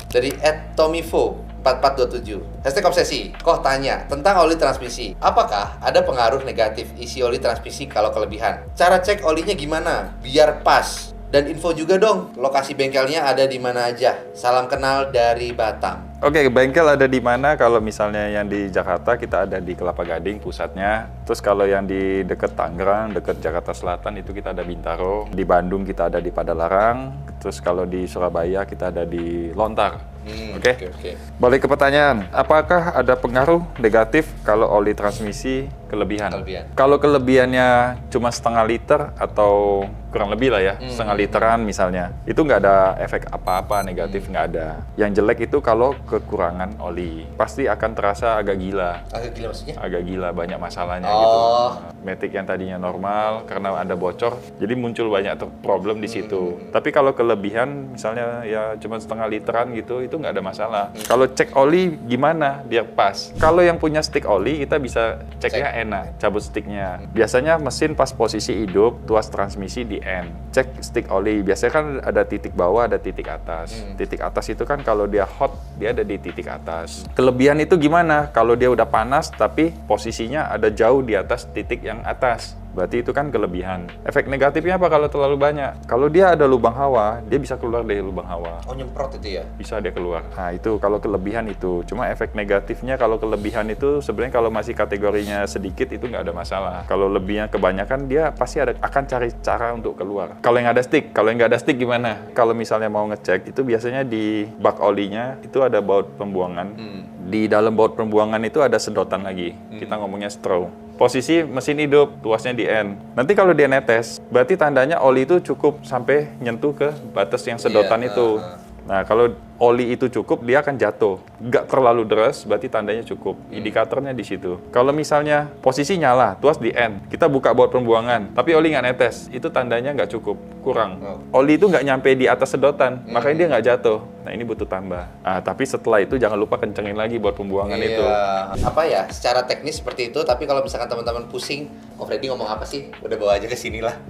Dari @tomivo4427. #obsesi. Kok tanya tentang oli transmisi. Apakah ada pengaruh negatif isi oli transmisi kalau kelebihan? Cara cek olinya gimana? Biar pas. Dan info juga dong, lokasi bengkelnya ada di mana aja. Salam kenal dari Batam. Oke, bengkel ada di mana? Kalau misalnya yang di Jakarta, kita ada di Kelapa Gading pusatnya. Terus kalau yang di dekat Tangerang, dekat Jakarta Selatan, itu kita ada Bintaro. Di Bandung kita ada di Padalarang. Terus kalau di Surabaya kita ada di Lontar. Oke. Balik ke pertanyaan, apakah ada pengaruh negatif kalau oli transmisi kelebihan? Kalau kelebihannya cuma setengah liter atau kurang lebih lah ya, setengah literan misalnya, itu nggak ada efek apa-apa negatif, nggak ada. Yang jelek itu kalau kekurangan oli, pasti akan terasa agak gila. Agak gila maksudnya? Agak gila, banyak masalahnya gitu. Matic yang tadinya normal karena ada bocor, jadi muncul banyak problem di situ. Tapi kalau kelebihan, misalnya ya cuma setengah literan gitu, itu nggak ada masalah. Kalau cek oli gimana biar pas? Kalau yang punya stick oli, kita bisa ceknya enak, cabut sticknya. Biasanya mesin pas posisi hidup, tuas transmisi di end. Cek stick oli, biasanya kan ada titik bawah, ada titik atas. Titik atas itu kan kalau dia hot, dia ada di titik atas. Kelebihan itu gimana? Kalau dia udah panas, tapi posisinya ada jauh di atas titik yang atas. Berarti itu kan kelebihan. Efek negatifnya apa kalau terlalu banyak? Kalau dia ada lubang hawa, dia bisa keluar dari lubang hawa. Oh, nyemprot itu ya? Bisa dia keluar. Nah, itu kalau kelebihan itu. Cuma efek negatifnya kalau kelebihan itu sebenarnya kalau masih kategorinya sedikit itu nggak ada masalah. Kalau lebihnya kebanyakan, dia pasti akan cari cara untuk keluar. Kalau yang ada stick, kalau yang nggak ada stick gimana? Kalau misalnya mau ngecek, itu biasanya di bak olinya itu ada baut pembuangan. Di dalam baut pembuangan itu ada sedotan lagi. Kita ngomongnya straw. Posisi mesin hidup, tuasnya di end. Nanti kalau dia netes, berarti tandanya oli itu cukup sampai nyentuh ke batas yang sedotan itu. Nah, kalau oli itu cukup, dia akan jatuh. Nggak terlalu deras, berarti tandanya cukup. Indikatornya di situ. Kalau misalnya posisi nyala, tuas di end, kita buka baut pembuangan, tapi oli nggak netes, itu tandanya nggak cukup, kurang. Oli itu nggak nyampe di atas sedotan, makanya dia nggak jatuh. Nah, ini butuh tambah. Nah, tapi setelah itu jangan lupa kencengin lagi baut pembuangan itu. Apa ya, secara teknis seperti itu, tapi kalau misalkan teman-teman pusing, Ko Freddy ngomong apa sih? Udah bawa aja ke sini lah.